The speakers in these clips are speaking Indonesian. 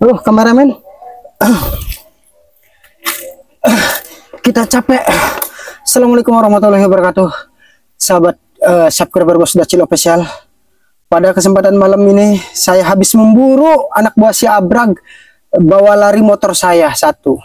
Aduh, kameramen, kita capek. Assalamualaikum warahmatullahi wabarakatuh, sahabat subscriber Bos Dacil Official. Pada kesempatan malam ini saya habis memburu anak buah si Abrag bawa lari motor saya satu.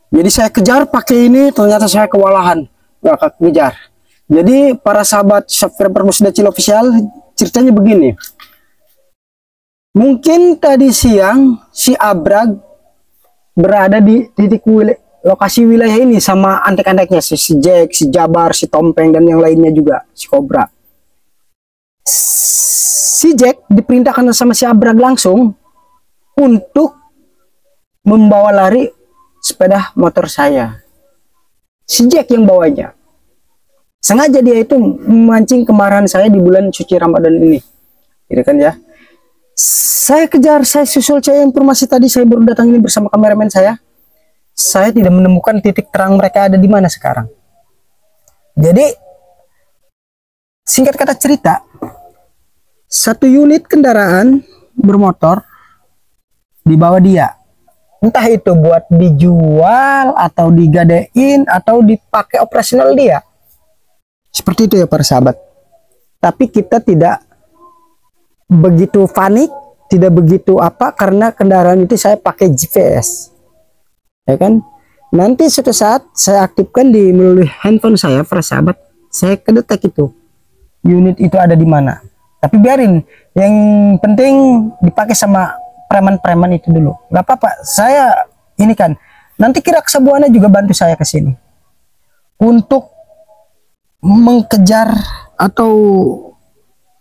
Jadi saya kejar pakai ini, ternyata saya kewalahan, nggak kejar. Jadi para sahabat subscriber Bos Dacil Official, ceritanya begini. Mungkin tadi siang si Abrag berada di titik lokasi wilayah ini sama antek-anteknya si Jack, si Jabar, si Tompeng dan yang lainnya juga, si Cobra. Si Jack diperintahkan sama si Abrag langsung untuk membawa lari sepeda motor saya. Si Jack yang bawanya. Sengaja dia itu memancing kemarahan saya di bulan suci Ramadan ini. Gitu kan ya. Saya kejar, saya susul cari informasi tadi, saya baru datang ini bersama kameramen saya. Saya tidak menemukan titik terang mereka ada di mana sekarang. Jadi singkat kata cerita, satu unit kendaraan bermotor dibawa dia. Entah itu buat dijual atau digadein atau dipakai operasional dia. Seperti itu ya para sahabat. Tapi kita tidak begitu panik, tidak begitu apa, karena kendaraan itu saya pakai GPS, ya kan. Nanti suatu saat saya aktifkan di melalui handphone saya, para sahabat, saya kedetek itu unit itu ada di mana. Tapi biarin, yang penting dipakai sama preman-preman itu dulu, nggak apa-apa. Saya ini kan nanti kira Sabuana juga bantu saya ke sini untuk mengejar atau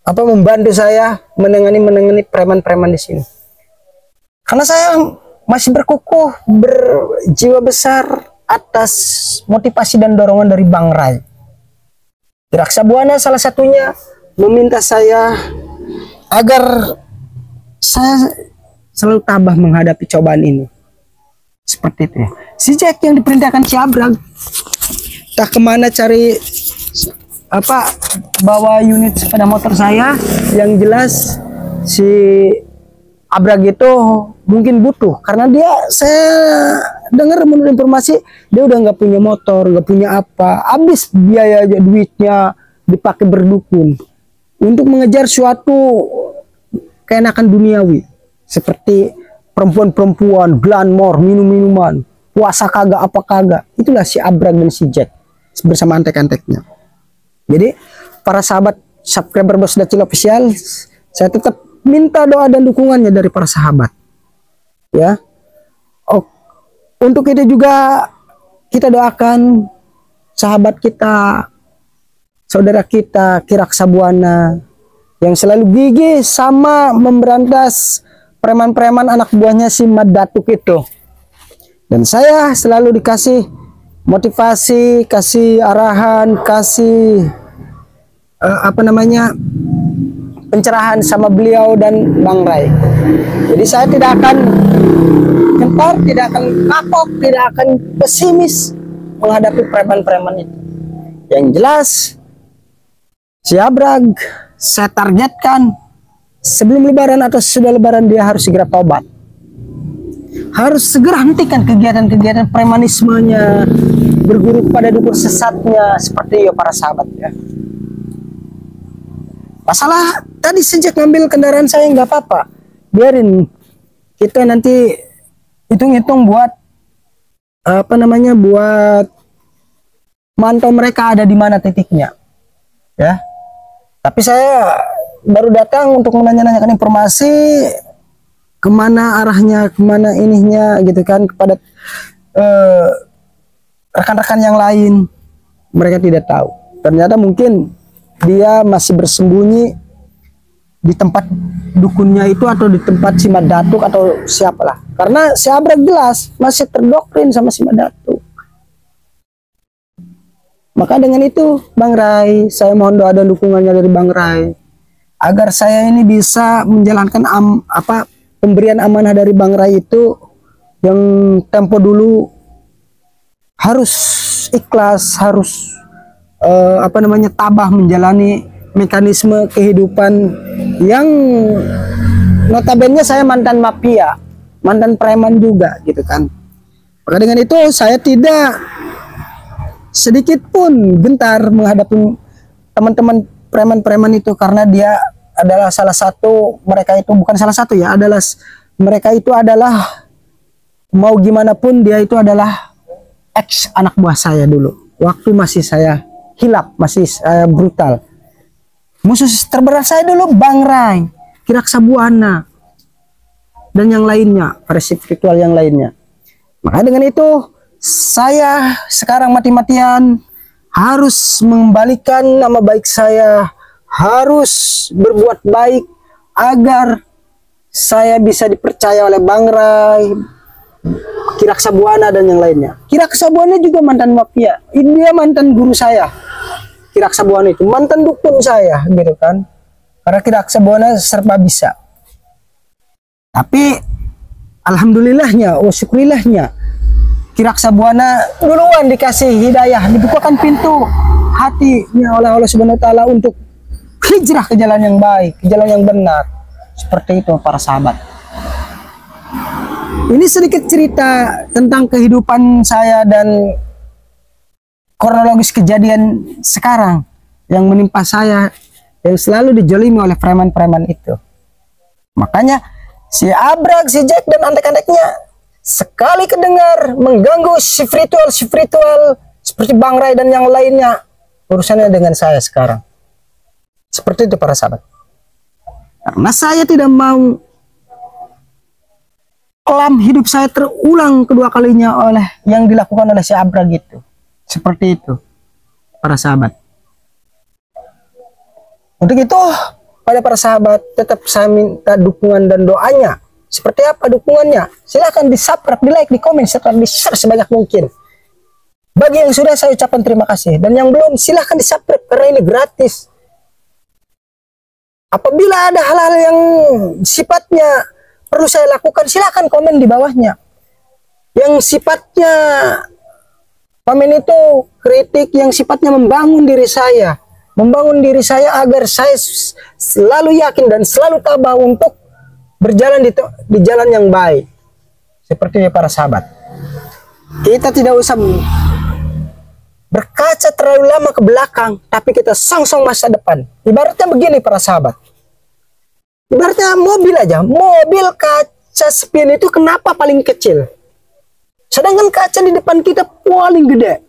apa, membantu saya menangani preman-preman di sini. Karena saya masih berkukuh, berjiwa besar atas motivasi dan dorongan dari Bang Ray. Raksa Buana salah satunya meminta saya agar saya selalu tabah menghadapi cobaan ini. Seperti itu ya. Si Jack yang diperintahkan si Abrag tak kemana cari apa, bawa unit sepeda motor saya. Yang jelas si Abrag itu mungkin butuh, karena dia, saya dengar menurut informasi dia udah nggak punya motor, nggak punya apa, habis biaya aja, duitnya dipakai berdukun untuk mengejar suatu keenakan duniawi seperti perempuan-perempuan, glamour, minum-minuman, puasa kagak apa kagak. Itulah si Abrag dan si Jack bersama antek-anteknya. Jadi para sahabat subscriber Bos Dacil Official, saya tetap minta doa dan dukungannya dari para sahabat ya. Untuk itu juga kita doakan sahabat kita, saudara kita Kirak Sabuana yang selalu gigih sama memberantas preman-preman anak buahnya si Mad Datuk itu. Dan saya selalu dikasih motivasi, kasih arahan, kasih apa namanya, pencerahan sama beliau dan Bang Ray. Jadi saya tidak akan gentar, tidak akan kapok, tidak akan pesimis menghadapi preman-preman itu. Yang jelas si Abrag saya targetkan sebelum lebaran atau sesudah lebaran dia harus segera tobat. Harus segera hentikan kegiatan-kegiatan premanismenya, berguru pada dukun sesatnya, seperti itu para sahabat ya. Masalah tadi sejak ngambil kendaraan saya nggak apa-apa, biarin, kita nanti hitung-hitung buat apa namanya, buat mantau mereka ada di mana titiknya ya. Tapi saya baru datang untuk menanya-nanyakan informasi kemana arahnya, kemana ininya gitu kan, kepada rekan-rekan yang lain. Mereka tidak tahu, ternyata mungkin dia masih bersembunyi di tempat dukunnya itu, atau di tempat si Mad Datuk atau siapalah. Karena si Abrag jelas masih terdoktrin sama si Mad Datuk. Maka dengan itu Bang Ray, saya mohon doa dan dukungannya dari Bang Ray agar saya ini bisa menjalankan pemberian amanah dari Bang Ray itu, yang tempo dulu harus ikhlas, harus apa namanya, tabah menjalani mekanisme kehidupan yang notabene saya mantan mafia mantan preman juga gitu kan. Maka dengan itu saya tidak sedikit pun gentar menghadapi teman-teman preman-preman itu, karena dia adalah salah satu, mereka itu bukan salah satu ya, adalah mereka itu adalah mau gimana pun dia itu adalah ex anak buah saya dulu. Waktu masih saya hilap, masih saya brutal. Musuh terberat saya dulu Bang Rai, Kiraksa Buana, dan yang lainnya, para spiritual yang lainnya. Maka dengan itu saya sekarang mati-matian harus mengembalikan nama baik saya, harus berbuat baik agar saya bisa dipercaya oleh Bang Rai, Kiraksa Buana, dan yang lainnya. Kiraksa Buana juga mantan mafia, dia mantan guru saya. Kiraksa Buana itu mantan dukun saya gitu kan, karena Kiraksa Buana serba bisa. Tapi alhamdulillahnya, oh syukurilahnya, Kiraksa Buana duluan dikasih hidayah, dibukakan pintu hatinya oleh Allah Subhanahu wa taala untuk hijrah ke jalan yang baik, ke jalan yang benar. Seperti itu para sahabat. Ini sedikit cerita tentang kehidupan saya dan kronologis kejadian sekarang yang menimpa saya, yang selalu dijolimi oleh preman-preman itu. Makanya si Abrag, si Jack, dan antek-anteknya sekali kedengar mengganggu spiritual seperti Bang Rai dan yang lainnya, urusannya dengan saya sekarang. Seperti itu para sahabat. Karena saya tidak mau kelam hidup saya terulang kedua kalinya oleh yang dilakukan oleh si Abrag itu. Seperti itu para sahabat. Untuk itu pada para sahabat tetap saya minta dukungan dan doanya. Seperti apa dukungannya? Silahkan di-subscribe, di-like, di-komen, serta di-share sebanyak mungkin. Bagi yang sudah, saya ucapkan terima kasih, dan yang belum silahkan di-subscribe karena ini gratis. Apabila ada hal-hal yang sifatnya perlu saya lakukan, silahkan komen di bawahnya. Yang sifatnya komen itu kritik yang sifatnya membangun diri saya agar saya selalu yakin dan selalu tabah untuk berjalan di jalan yang baik. Seperti para sahabat, kita tidak usah berkaca terlalu lama ke belakang, tapi kita songsong masa depan. Ibaratnya begini para sahabat, ibaratnya mobil aja, mobil kaca spion itu kenapa paling kecil, sedangkan kaca di depan kita paling gede?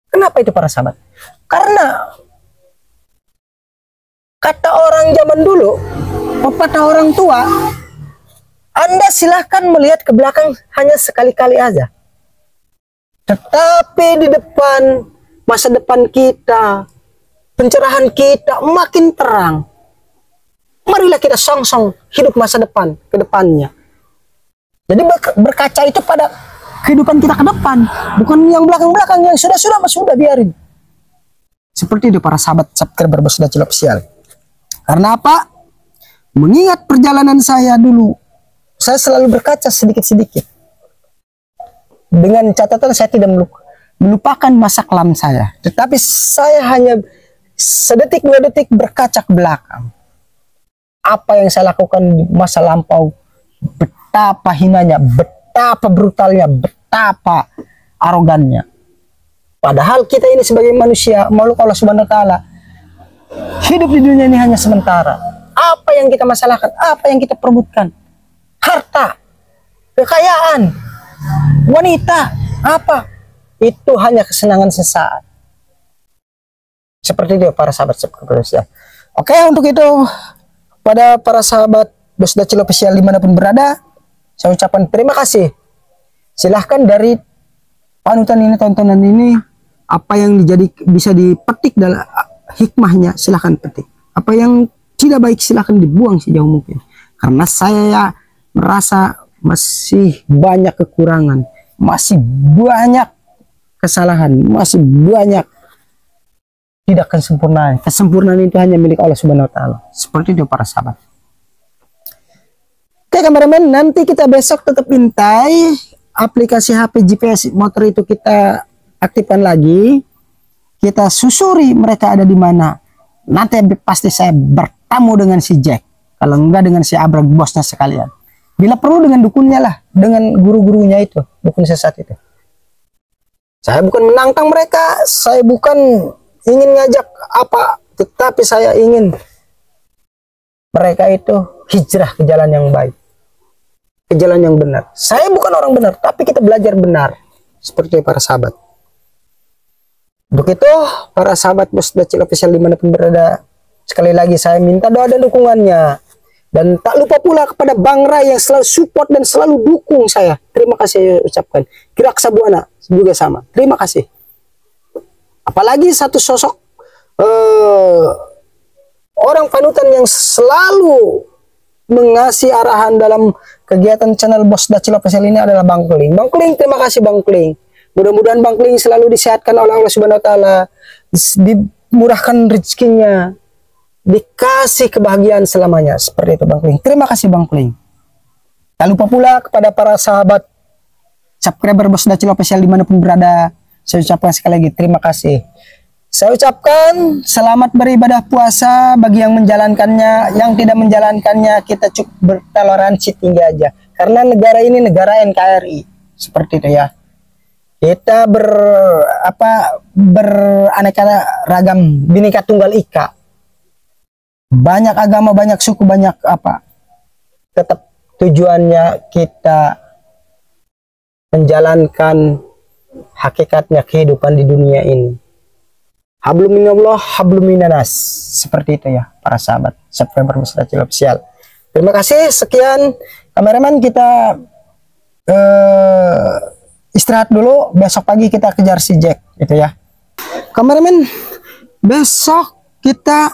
Kenapa itu para sahabat? Karena kata orang zaman dulu, pepatah orang tua, Anda silahkan melihat ke belakang hanya sekali-kali aja. Tetapi di depan, masa depan kita, pencerahan kita makin terang. Marilah kita songsong hidup masa depan ke depannya. Jadi berkaca itu pada kehidupan kita ke depan, bukan yang belakang-belakang, yang sudah biarin. Seperti itu para sahabat subscriber Bos Dacil Official. Karena apa? Mengingat perjalanan saya dulu, saya selalu berkaca sedikit-sedikit. Dengan catatan saya tidak melupakan masa kelam saya, tetapi saya hanya sedetik dua detik berkaca ke belakang. Apa yang saya lakukan di masa lampau, betapa hinanya, betapa brutalnya, betapa arogannya. Padahal kita ini sebagai manusia, makhluk Allah Subhanahu wa taala, hidup di dunia ini hanya sementara. Apa yang kita masalahkan, apa yang kita perebutkan? Harta, kekayaan, wanita, apa? Itu hanya kesenangan sesaat. Seperti itu para sahabat subscriber. Oke, untuk itu pada para sahabat Bos Dacil Official dimanapun berada, saya ucapkan terima kasih. Silahkan dari panutan ini, tontonan ini, apa yang bisa dipetik dalam hikmahnya, silahkan petik. Apa yang tidak baik silahkan dibuang sejauh mungkin. Karena saya merasa masih banyak kekurangan, masih banyak kesalahan, masih banyak tidak kesempurnaan. Kesempurnaan itu hanya milik Allah Subhanahu wa taala. Seperti itu para sahabat. Oke kameramen, nanti kita besok tetap intai aplikasi HP GPS motor itu kita aktifkan lagi. Kita susuri mereka ada di mana. Nanti pasti saya bertemu dengan si Jack. Kalau enggak dengan si Abrag bosnya sekalian. Bila perlu dengan dukunnya lah, dengan guru-gurunya itu, dukun sesat itu. Saya bukan menantang mereka, saya bukan ingin ngajak apa, tetapi saya ingin mereka itu hijrah ke jalan yang baik, ke jalan yang benar. Saya bukan orang benar, tapi kita belajar benar, seperti para sahabat. Untuk itu, para sahabat Bos Dacil Official dimanapun berada, sekali lagi saya minta doa dan dukungannya. Dan tak lupa pula kepada Bang Ray yang selalu support dan selalu dukung saya. Terima kasih saya ucapkan. Kira Sabuana juga sama. Terima kasih. Apalagi satu sosok orang panutan yang selalu mengasih arahan dalam kegiatan channel Bos Dacil Official ini adalah Bang Kling. Bang Kling, terima kasih Bang Kling. Mudah-mudahan Bang Kling selalu disehatkan oleh Allah Subhanahu wa taala, dimurahkan rezekinya, dikasih kebahagiaan selamanya, seperti itu Bang Kling. Terima kasih Bang Kling. Tak lupa pula kepada para sahabat subscriber Bos Dacil Official dimanapun berada, saya ucapkan sekali lagi terima kasih. Saya ucapkan selamat beribadah puasa bagi yang menjalankannya, yang tidak menjalankannya kita cukup bertoleransi tinggi aja, karena negara ini negara NKRI, seperti itu ya. Kita beraneka ragam, bineka tunggal ika. Banyak agama, banyak suku, banyak apa. Tetap tujuannya kita menjalankan hakikatnya kehidupan di dunia ini. Hablum minallah, hablum minanas. Seperti itu ya, para sahabat subscriber Bos Dacil Official. Terima kasih, sekian. Kameramen, kita istirahat dulu. Besok pagi kita kejar si Jack, gitu ya. Kameramen, besok kita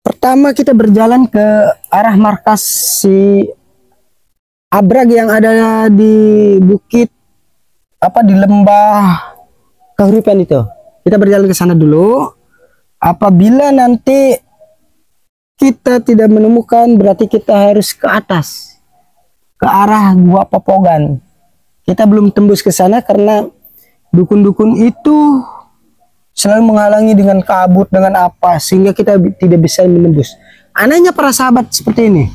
pertama kita berjalan ke arah markas si Abrag yang ada di bukit di lembah Kahuripan itu. Kita berjalan ke sana dulu. Apabila nanti kita tidak menemukan, berarti kita harus ke atas, ke arah Gua Popogan. Kita belum tembus ke sana karena dukun-dukun itu selalu menghalangi dengan kabut, dengan apa, sehingga kita tidak bisa menembus. Anehnya para sahabat seperti ini.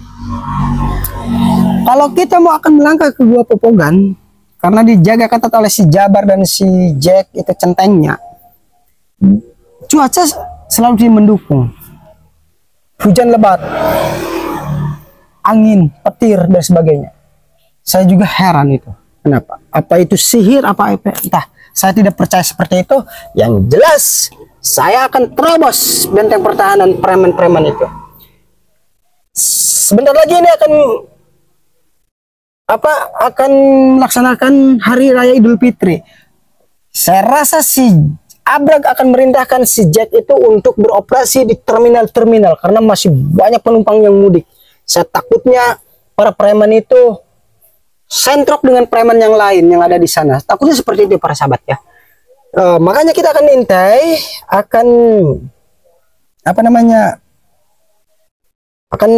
Kalau kita mau akan melangkah ke Gua Popogan, karena dijaga ketat oleh si Jabar dan si Jack itu centengnya, cuaca selalu mendukung. Hujan lebat, angin, petir, dan sebagainya. Saya juga heran itu. Kenapa? Apa itu sihir? Apa entah. Saya tidak percaya seperti itu. Yang jelas saya akan terobos benteng pertahanan preman-preman itu. Sebentar lagi ini akan melaksanakan hari raya Idul Fitri. Saya rasa si Abrag akan merintahkan si Jack itu untuk beroperasi di terminal-terminal karena masih banyak penumpang yang mudik. Saya takutnya para preman itu sentrok dengan preman yang lain yang ada di sana. Takutnya seperti itu para sahabat ya. Makanya kita akan intai, akan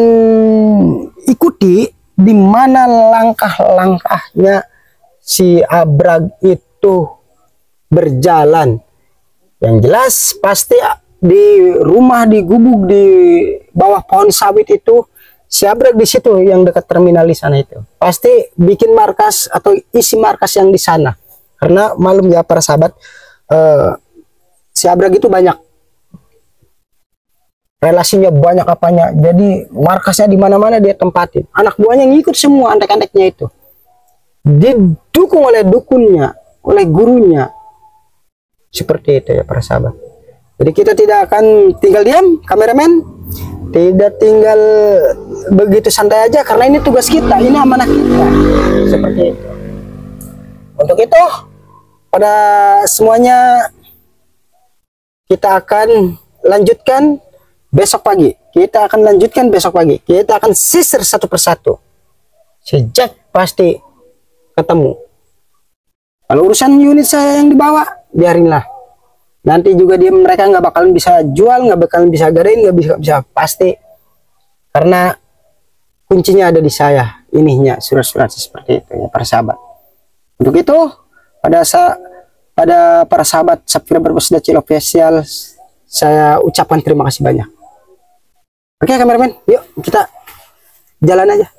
ikuti di mana langkah-langkahnya si Abrag itu berjalan. Yang jelas pasti di rumah, di gubuk, di bawah pohon sawit itu, si Abrag di situ yang dekat terminal di sana itu. Pasti bikin markas atau isi markas yang di sana. Karena malum ya para sahabat, si Abrag itu banyak relasinya, banyak apanya. Jadi markasnya di mana-mana dia tempatin. Anak buahnya ngikut semua, antek-anteknya itu. Didukung oleh dukunnya, oleh gurunya. Seperti itu ya para sahabat. Jadi kita tidak akan tinggal diam, kameramen. Tidak tinggal begitu santai aja, karena ini tugas kita, ini amanah kita. Seperti itu. Untuk itu, pada semuanya kita akan lanjutkan besok pagi. Kita akan lanjutkan besok pagi. Kita akan sisir satu persatu. Sejak pasti ketemu. Kalau urusan unit saya yang dibawa, biarinlah. Nanti juga mereka nggak bakalan bisa jual, nggak bakalan bisa gadain, nggak bisa pasti. Karena kuncinya ada di saya, ininya surat-surat seperti itu ya para sahabat. Untuk itu pada para sahabat subscriber Bos Dacil Official, saya ucapkan terima kasih banyak. Oke kameramen, yuk kita jalan aja.